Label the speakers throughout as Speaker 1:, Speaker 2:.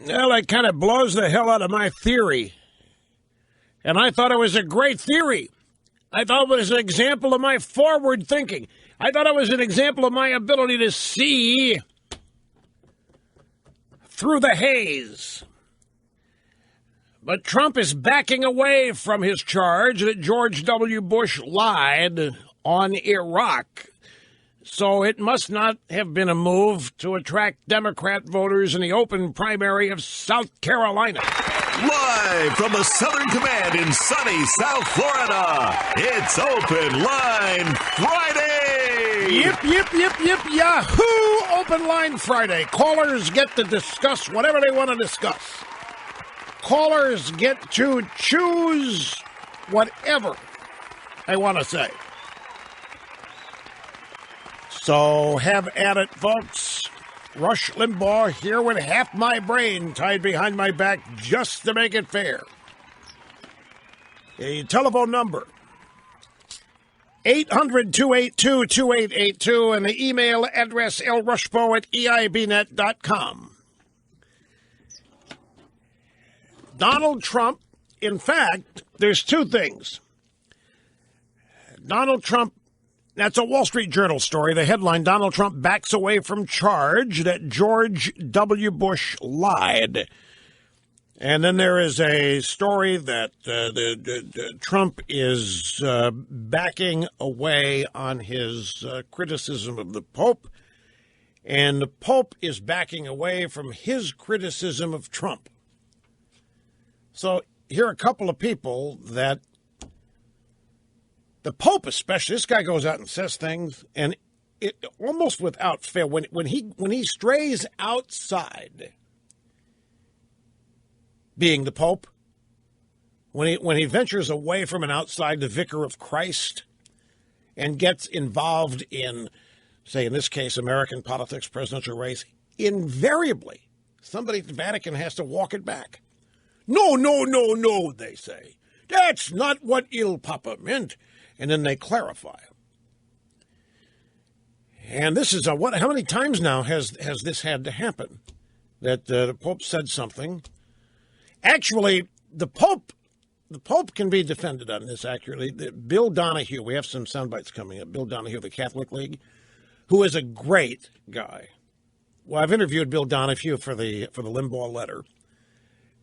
Speaker 1: Well, it kind of blows the hell out of my theory. And I thought it was a great theory. I thought it was an example of my forward thinking. I thought it was an example of my ability to see through the haze. But Trump is backing away from his charge that George W. Bush lied on Iraq. So it must not have been a move to attract Democrat voters in the open primary of South Carolina.
Speaker 2: Live from the Southern Command in sunny South Florida, it's Open Line Friday!
Speaker 1: Yip, yahoo! Open Line Friday. Callers get to discuss whatever they want to discuss. Callers get to choose whatever they want to say. So have at it, folks. Rush Limbaugh here with half my brain tied behind my back just to make it fair. The telephone number, 800-282-2882, and the email address, lrushbo@eibnet.com. Donald Trump, in fact, there's two things. Donald Trump, that's a Wall Street Journal story. The headline, Donald Trump backs away from charge that George W. Bush lied. And then there is a story that Trump is backing away on his criticism of the Pope. And the Pope is backing away from his criticism of Trump. So here are a couple of people that the Pope, especially, this guy goes out and says things, and it almost without fail, when he strays outside being the Pope, when he ventures away from and outside the vicar of Christ and gets involved in, say, in this case, American politics, presidential race, invariably somebody at the Vatican has to walk it back. No, they say. That's not what Il Papa meant. And then they clarify. And this is how many times now has this had to happen? That the Pope said something. Actually, the Pope can be defended on this accurately. Bill Donohue, we have some sound bites coming up. Bill Donohue of the Catholic League, who is a great guy. Well, I've interviewed Bill Donohue for the Limbaugh letter.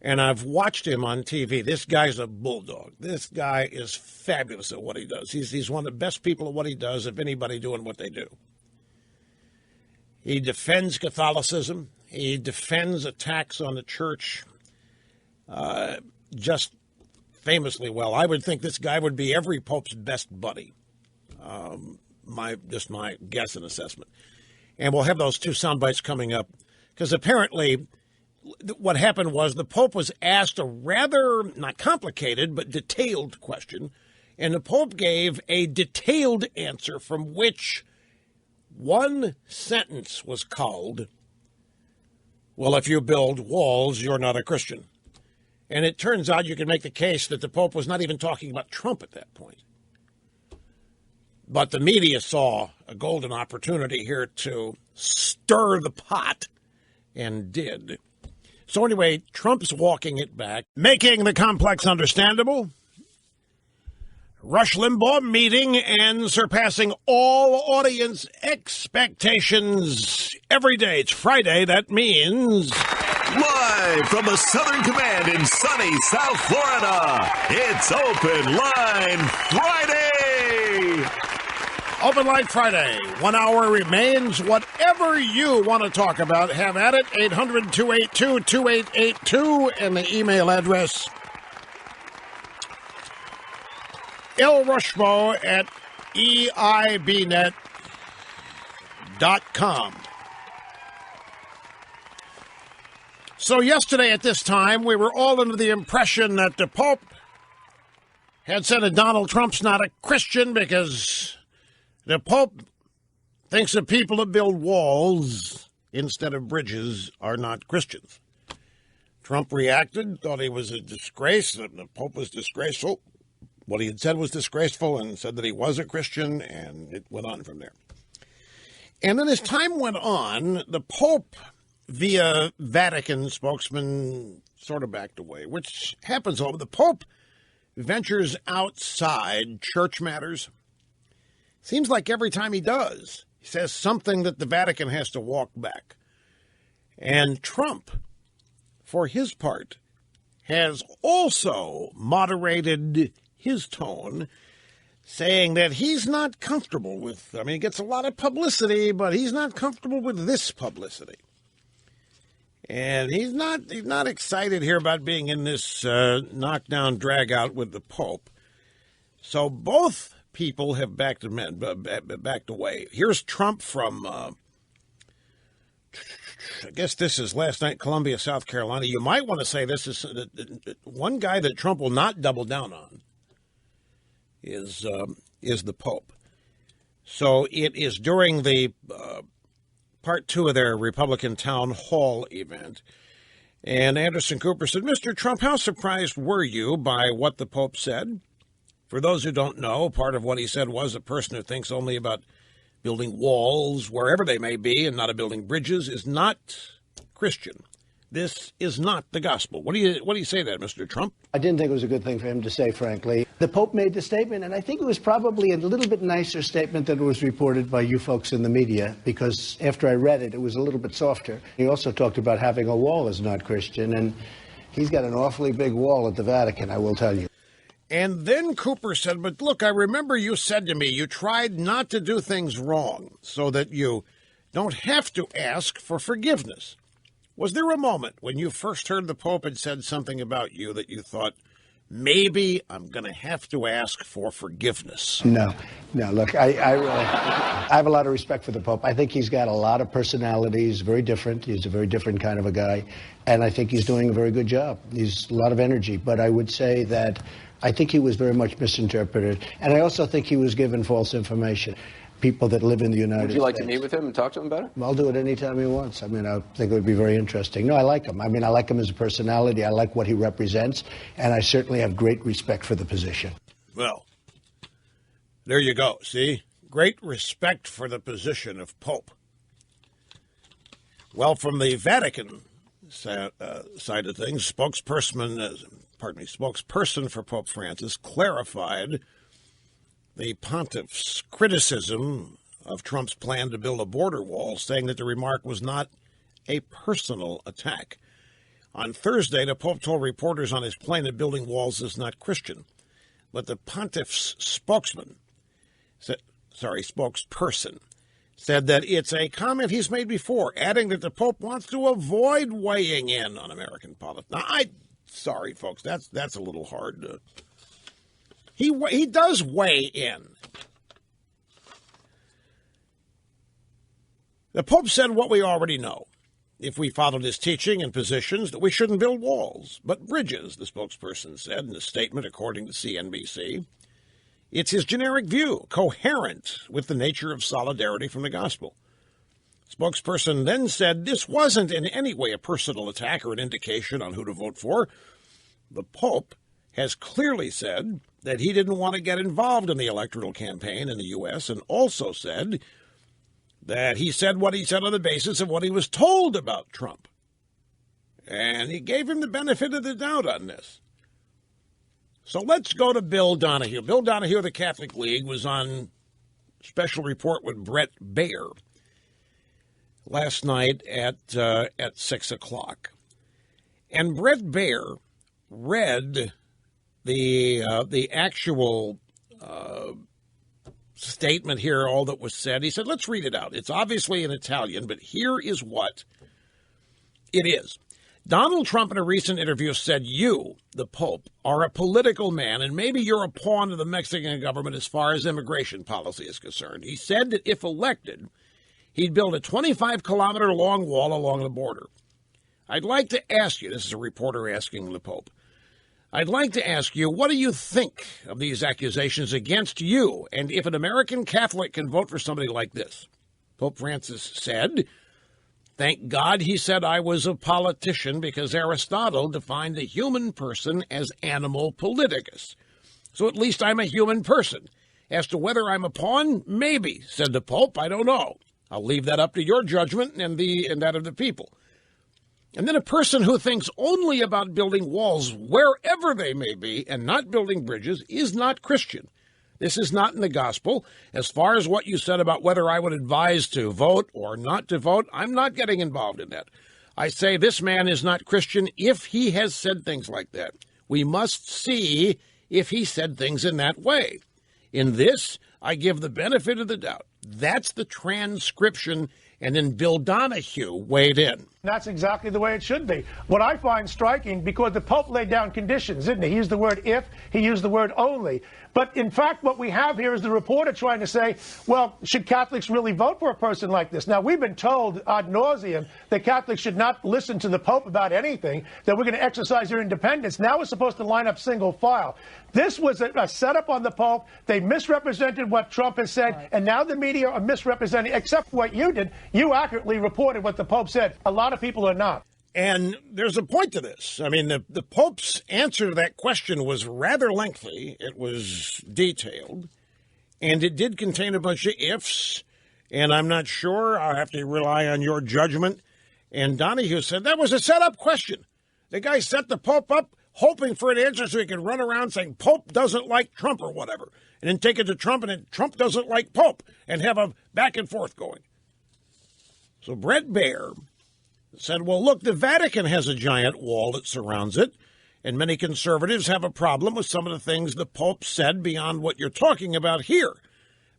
Speaker 1: And I've watched him on TV. This guy's a bulldog. This guy is fabulous at what he does. He's one of the best people at what he does, of anybody doing what they do. He defends Catholicism. He defends attacks on the church just famously well. I would think this guy would be every pope's best buddy. My guess and assessment. And we'll have those two sound bites coming up because apparently what happened was the Pope was asked a rather, not complicated, but detailed question, and the Pope gave a detailed answer from which one sentence was called, well, if you build walls, you're not a Christian. And it turns out you can make the case that the Pope was not even talking about Trump at that point. But the media saw a golden opportunity here to stir the pot, and did. So anyway, Trump's walking it back, making the complex understandable. Rush Limbaugh meeting and surpassing all audience expectations every day. It's Friday. That means...
Speaker 2: Live from the Southern Command in sunny South Florida, it's Open Line Friday!
Speaker 1: Open Line Friday. 1 hour remains. Whatever you want to talk about, have at it. 800-282-2882 and the email address lrushbo@eibnet.com. So yesterday at this time, we were all under the impression that the Pope had said that Donald Trump's not a Christian because the Pope thinks that people that build walls instead of bridges are not Christians. Trump reacted, thought he was a disgrace, that the Pope was disgraceful. What he had said was disgraceful, and said that he was a Christian, and it went on from there. And then as time went on, the Pope via Vatican spokesman sort of backed away, which happens over. The Pope ventures outside church matters. Seems like every time he does, he says something that the Vatican has to walk back. And Trump, for his part, has also moderated his tone, saying that he's not comfortable with, he gets a lot of publicity, but he's not comfortable with this publicity. And he's not excited here about being in this knockdown drag-out with the Pope. So both people have backed away. Here's Trump from, I guess this is last night, Columbia, South Carolina. You might want to say this is one guy that Trump will not double down on is the Pope. So it is during the part 2 of their Republican town hall event. And Anderson Cooper said, Mr. Trump, how surprised were you by what the Pope said? For those who don't know, part of what he said was a person who thinks only about building walls wherever they may be and not building bridges is not Christian. This is not the gospel. What do you say to that, Mr. Trump?
Speaker 3: I didn't think it was a good thing for him to say, frankly. The Pope made the statement, and I think it was probably a little bit nicer statement than it was reported by you folks in the media, because after I read it, it was a little bit softer. He also talked about having a wall is not Christian, and he's got an awfully big wall at the Vatican, I will tell you.
Speaker 1: And then Cooper said, but look, I remember you said to me you tried not to do things wrong so that you don't have to ask for forgiveness. Was there a moment when you first heard the Pope had said something about you that you thought, maybe I'm going to have to ask for forgiveness?
Speaker 3: No. Look, I have a lot of respect for the Pope. I think he's got a lot of personality. He's very different. He's a very different kind of a guy. And I think he's doing a very good job. He's a lot of energy. But I would say that I think he was very much misinterpreted. And I also think he was given false information. People that live in the United States.
Speaker 4: Would you like to meet with him and talk to him about it?
Speaker 3: I'll do it anytime he wants. I think it would be very interesting. No, I like him. I like him as a personality. I like what he represents. And I certainly have great respect for the position.
Speaker 1: Well, there you go. See? Great respect for the position of Pope. Well, from the Vatican side of things, spokesperson for Pope Francis clarified the pontiff's criticism of Trump's plan to build a border wall, saying that the remark was not a personal attack. On Thursday, the Pope told reporters on his plane that building walls is not Christian. But the pontiff's spokesperson, said that it's a comment he's made before, adding that the Pope wants to avoid weighing in on American politics. Now, sorry, folks, that's a little hard. He does weigh in. The Pope said what we already know. If we followed his teaching and positions, that we shouldn't build walls, but bridges, the spokesperson said in a statement according to CNBC. It's his generic view, coherent with the nature of solidarity from the gospel. Spokesperson then said this wasn't in any way a personal attack or an indication on who to vote for. The Pope has clearly said that he didn't want to get involved in the electoral campaign in the U.S. and also said that he said what he said on the basis of what he was told about Trump. And he gave him the benefit of the doubt on this. So let's go to Bill Donohue. Bill Donohue of the Catholic League was on special report with Brett Baer last night at 6 o'clock. And Brett Baer read the actual statement here, all that was said. He said, let's read it out. It's obviously in Italian, but here is what it is. Donald Trump in a recent interview said you, the Pope, are a political man, and maybe you're a pawn of the Mexican government as far as immigration policy is concerned. He said that if elected, he'd build a 25-kilometer-long wall along the border. I'd like to ask you, this is a reporter asking the Pope, I'd like to ask you, what do you think of these accusations against you? And if an American Catholic can vote for somebody like this? Pope Francis said, thank God he said I was a politician because Aristotle defined a human person as animal politicus. So at least I'm a human person. As to whether I'm a pawn, maybe, said the Pope. I don't know. I'll leave that up to your judgment and that of the people. And then a person who thinks only about building walls wherever they may be and not building bridges is not Christian. This is not in the gospel. As far as what you said about whether I would advise to vote or not to vote, I'm not getting involved in that. I say this man is not Christian if he has said things like that. We must see if he said things in that way. In this, I give the benefit of the doubt. That's the transcription, and then Bill Donohue weighed in.
Speaker 5: That's exactly the way it should be. What I find striking, because the Pope laid down conditions, didn't he? He used the word if, he used the word only. But in fact, what we have here is the reporter trying to say, well, should Catholics really vote for a person like this? Now, we've been told ad nauseum that Catholics should not listen to the Pope about anything, that we're going to exercise their independence. Now we're supposed to line up single file. This was a setup on the Pope. They misrepresented what Trump has said, right. And now the media are misrepresenting, except what you did. You accurately reported what the Pope said. A lot of people are not.
Speaker 1: And there's a point to this. I mean, the Pope's answer to that question was rather lengthy. It was detailed, and it did contain a bunch of ifs, and I'm not sure. I'll have to rely on your judgment. And Donohue said that was a set-up question. The guy set the Pope up hoping for an answer so he could run around saying Pope doesn't like Trump or whatever, and then take it to Trump, and then Trump doesn't like Pope, and have a back and forth going. So Brett Baer said, well, look, the Vatican has a giant wall that surrounds it, and many conservatives have a problem with some of the things the Pope said beyond what you're talking about here.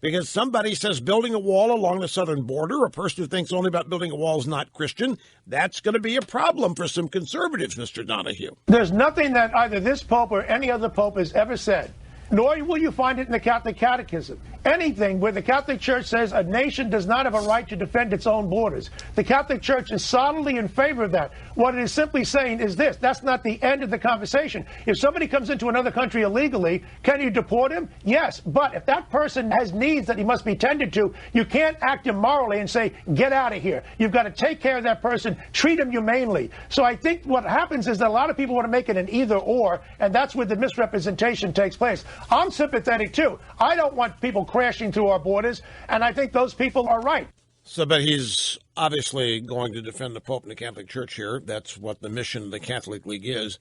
Speaker 1: Because somebody says building a wall along the southern border, a person who thinks only about building a wall is not Christian, that's going to be a problem for some conservatives, Mr. Donohue.
Speaker 5: There's nothing that either this Pope or any other Pope has ever said, nor will you find it in the Catholic Catechism. Anything where the Catholic Church says a nation does not have a right to defend its own borders. The Catholic Church is solidly in favor of that. What it is simply saying is this. That's not the end of the conversation. If somebody comes into another country illegally, can you deport him? Yes. But if that person has needs that he must be tended to, you can't act immorally and say, get out of here. You've got to take care of that person, treat him humanely. So I think what happens is that a lot of people want to make it an either or, and that's where the misrepresentation takes place. I'm sympathetic, too. I don't want people crashing through our borders, and I think those people are right.
Speaker 1: So, but he's obviously going to defend the Pope and the Catholic Church here. That's what the mission of the Catholic League is.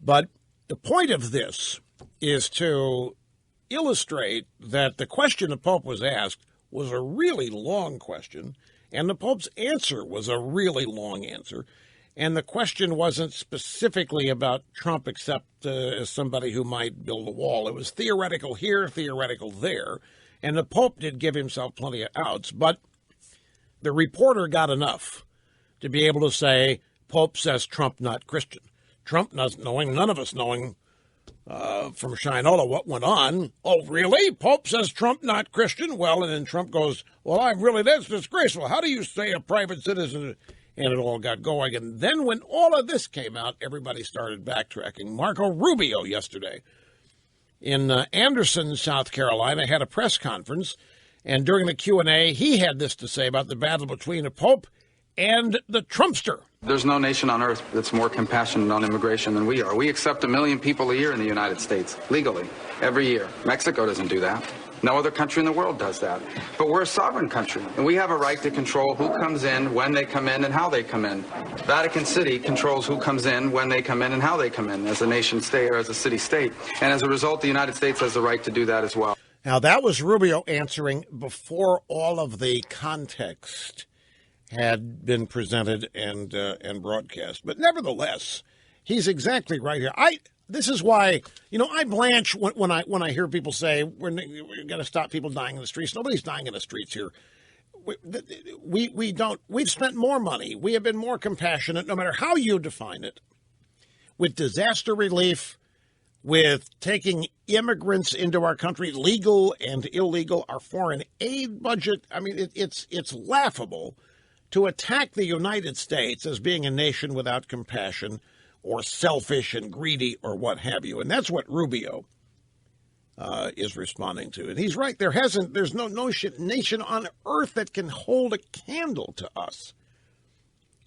Speaker 1: But the point of this is to illustrate that the question the Pope was asked was a really long question, and the Pope's answer was a really long answer. And the question wasn't specifically about Trump, except as somebody who might build a wall. It was theoretical here, theoretical there. And the Pope did give himself plenty of outs. But the reporter got enough to be able to say, Pope says Trump not Christian. Trump not knowing, none of us knowing from Shinola what went on. Oh, really? Pope says Trump not Christian? Well, and then Trump goes, well, that's disgraceful. How do you say a private citizen? And it all got going. And then when all of this came out, everybody started backtracking. Marco Rubio yesterday in Anderson, South Carolina, had a press conference. And during the Q&A, he had this to say about the battle between the Pope and the Trumpster.
Speaker 4: There's no nation on earth that's more compassionate on immigration than we are. We accept 1 million people a year in the United States, legally, every year. Mexico doesn't do that. No other country in the world does that. But we're a sovereign country, and we have a right to control who comes in, when they come in, and how they come in. Vatican City controls who comes in, when they come in, and how they come in as a nation state or as a city state. And as a result, the United States has the right to do that as well.
Speaker 1: Now, that was Rubio answering before all of the context had been presented and broadcast. But nevertheless, he's exactly right here. This is why, I blanch when I hear people say we're going to stop people dying in the streets. Nobody's dying in the streets here. We've spent more money. We have been more compassionate, no matter how you define it, with disaster relief, with taking immigrants into our country, legal and illegal, our foreign aid budget. I mean, it's laughable to attack the United States as being a nation without compassion, or selfish and greedy, or what have you. And that's what Rubio is responding to. And he's right. There's no nation on earth that can hold a candle to us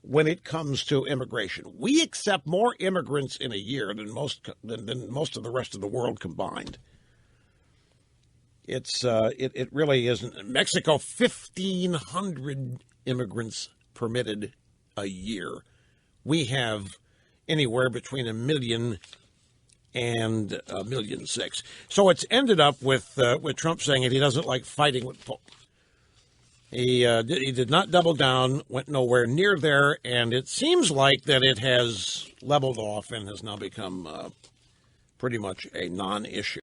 Speaker 1: when it comes to immigration. We accept more immigrants in a year than most of the rest of the world combined. It really isn't. Mexico, 1,500 immigrants permitted a year. we have anywhere between 1 million and 1.6 million. So it's ended up with Trump saying that he doesn't like fighting with Pope. He did not double down, went nowhere near there, and it seems like that it has leveled off and has now become pretty much a non-issue.